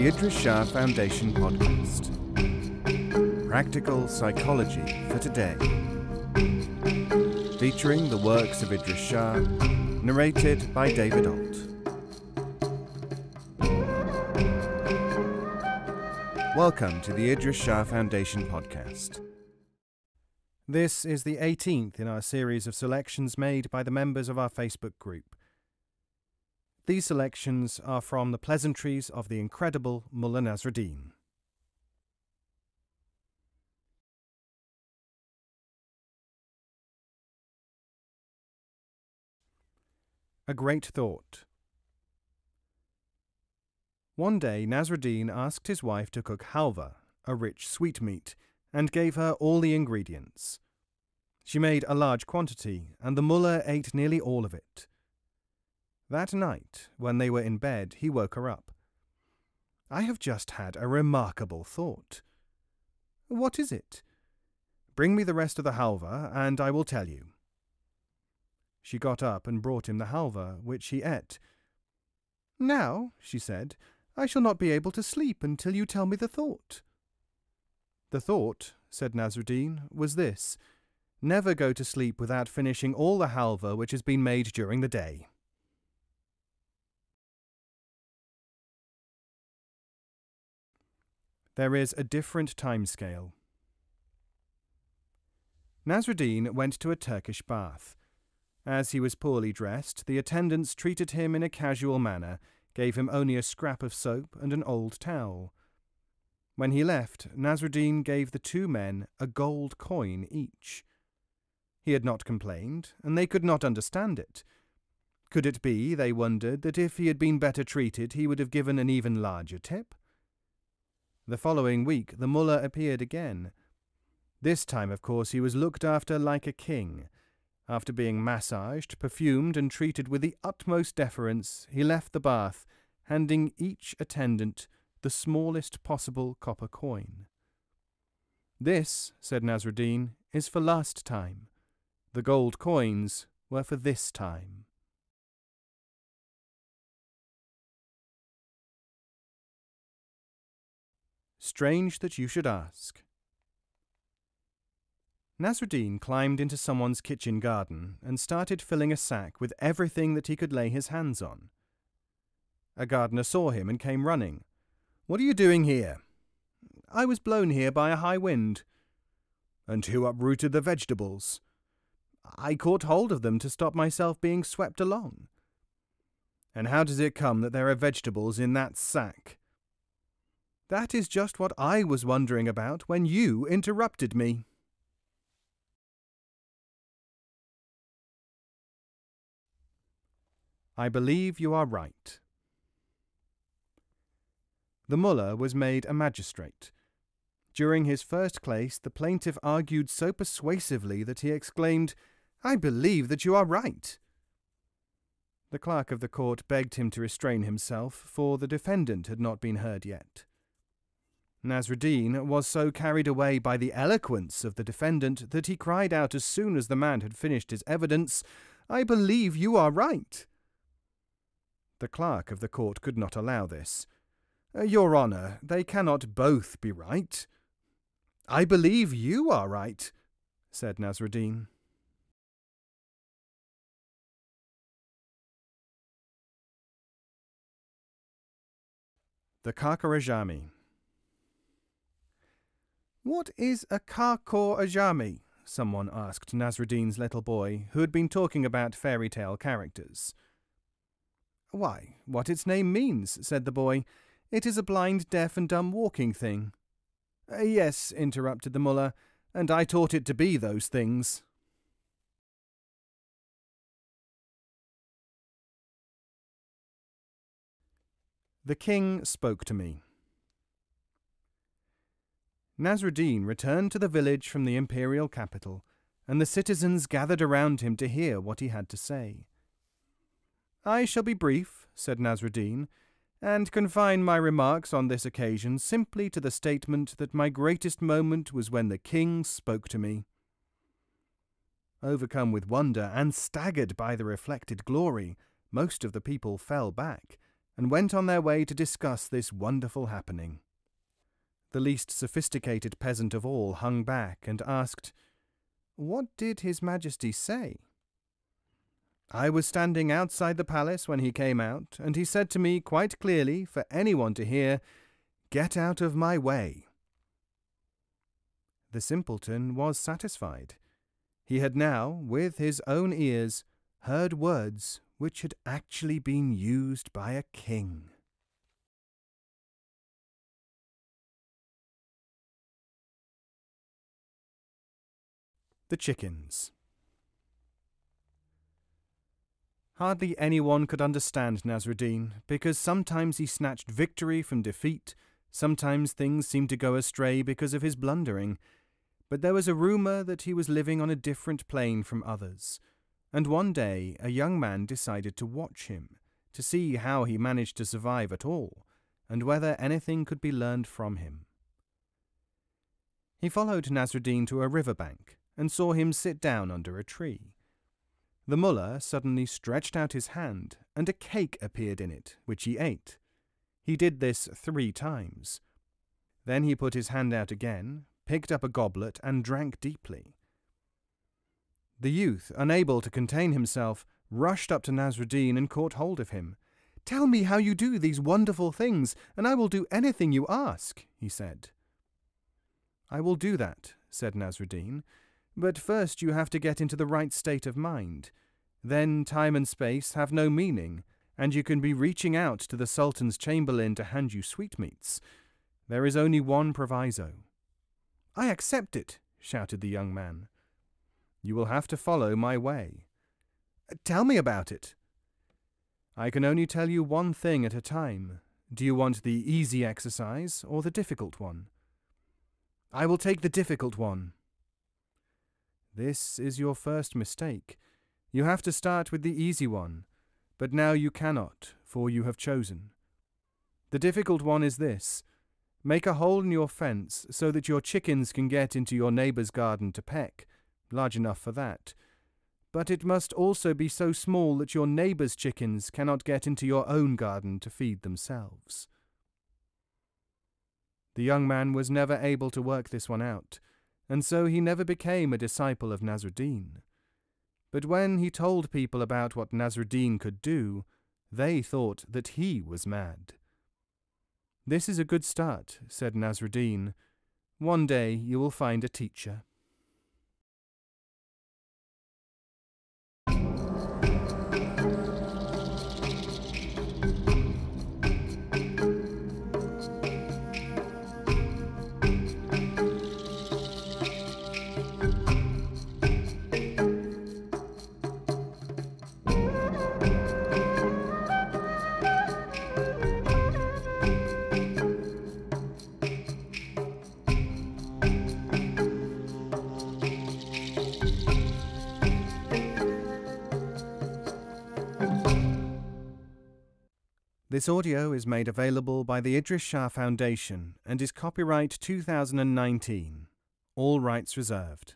the Idries Shah Foundation podcast. Practical psychology for today. Featuring the works of Idries Shah, narrated by David Alt. Welcome to the Idries Shah Foundation podcast. This is the 18th in our series of selections made by the members of our Facebook group. These selections are from the pleasantries of the incredible Mullah Nasruddin. A great thought. One day Nasruddin asked his wife to cook halva, a rich sweetmeat, and gave her all the ingredients. She made a large quantity, and the mullah ate nearly all of it. That night, when they were in bed, he woke her up. "I have just had a remarkable thought." "What is it?" "Bring me the rest of the halva, and I will tell you." She got up and brought him the halva, which he ate. "Now," she said, "I shall not be able to sleep until you tell me the thought." "The thought," said Nasruddin, "was this: never go to sleep without finishing all the halva which has been made during the day." There is a different timescale. Nasruddin went to a Turkish bath. As he was poorly dressed, the attendants treated him in a casual manner, gave him only a scrap of soap and an old towel. When he left, Nasruddin gave the two men a gold coin each. He had not complained, and they could not understand it. Could it be, they wondered, that if he had been better treated he would have given an even larger tip? The following week the mullah appeared again. This time, of course, he was looked after like a king. After being massaged, perfumed, and treated with the utmost deference, he left the bath, handing each attendant the smallest possible copper coin. "This," said Nasruddin, "is for last time. The gold coins were for this time." Strange that you should ask. Nasruddin climbed into someone's kitchen garden and started filling a sack with everything that he could lay his hands on. A gardener saw him and came running. "What are you doing here?" "I was blown here by a high wind." "And who uprooted the vegetables?" "I caught hold of them to stop myself being swept along." "And how does it come that there are vegetables in that sack?" "That is just what I was wondering about when you interrupted me." I believe you are right. The mullah was made a magistrate. During his first case, the plaintiff argued so persuasively that he exclaimed, "I believe that you are right." The clerk of the court begged him to restrain himself, for the defendant had not been heard yet. Nasruddin was so carried away by the eloquence of the defendant that he cried out as soon as the man had finished his evidence, "I believe you are right." The clerk of the court could not allow this. "Your Honour, they cannot both be right." "I believe you are right," said Nasruddin. The Karkor-Ajami. "What is a Karkor-Ajami?" someone asked Nasruddin's little boy, who had been talking about fairy tale characters. "Why, what its name means," said the boy. "It is a blind, deaf, and dumb walking thing." "Yes," interrupted the mullah, "and I taught it to be those things." The king spoke to me. Nasruddin returned to the village from the imperial capital, and the citizens gathered around him to hear what he had to say. "I shall be brief," said Nasruddin, "and confine my remarks on this occasion simply to the statement that my greatest moment was when the king spoke to me." Overcome with wonder and staggered by the reflected glory, most of the people fell back, and went on their way to discuss this wonderful happening. The least sophisticated peasant of all hung back and asked, "What did His Majesty say?" "I was standing outside the palace when he came out, and he said to me quite clearly for anyone to hear, 'Get out of my way.'" The simpleton was satisfied. He had now, with his own ears, heard words which had actually been used by a king. The chickens. Hardly anyone could understand Nasruddin, because sometimes he snatched victory from defeat, sometimes things seemed to go astray because of his blundering. But there was a rumour that he was living on a different plane from others, and one day a young man decided to watch him, to see how he managed to survive at all, and whether anything could be learned from him. He followed Nasruddin to a riverbank, and saw him sit down under a tree. The mullah suddenly stretched out his hand, and a cake appeared in it, which he ate. He did this 3 times. Then he put his hand out again, picked up a goblet, and drank deeply. The youth, unable to contain himself, rushed up to Nasruddin and caught hold of him. "Tell me how you do these wonderful things, and I will do anything you ask," he said. "I will do that," said Nasruddin, "but first you have to get into the right state of mind. Then time and space have no meaning, and you can be reaching out to the Sultan's chamberlain to hand you sweetmeats. There is only one proviso." "I accept it," shouted the young man. "You will have to follow my way." "Tell me about it." "I can only tell you one thing at a time. Do you want the easy exercise or the difficult one?" "I will take the difficult one." "This is your first mistake. You have to start with the easy one, but now you cannot, for you have chosen. The difficult one is this. Make a hole in your fence so that your chickens can get into your neighbour's garden to peck, large enough for that. But it must also be so small that your neighbour's chickens cannot get into your own garden to feed themselves." The young man was never able to work this one out, and so he never became a disciple of Nasruddin. But when he told people about what Nasruddin could do, they thought that he was mad. "This is a good start," said Nasruddin. "One day you will find a teacher." This audio is made available by the Idris Shah Foundation and is copyright 2019. All rights reserved.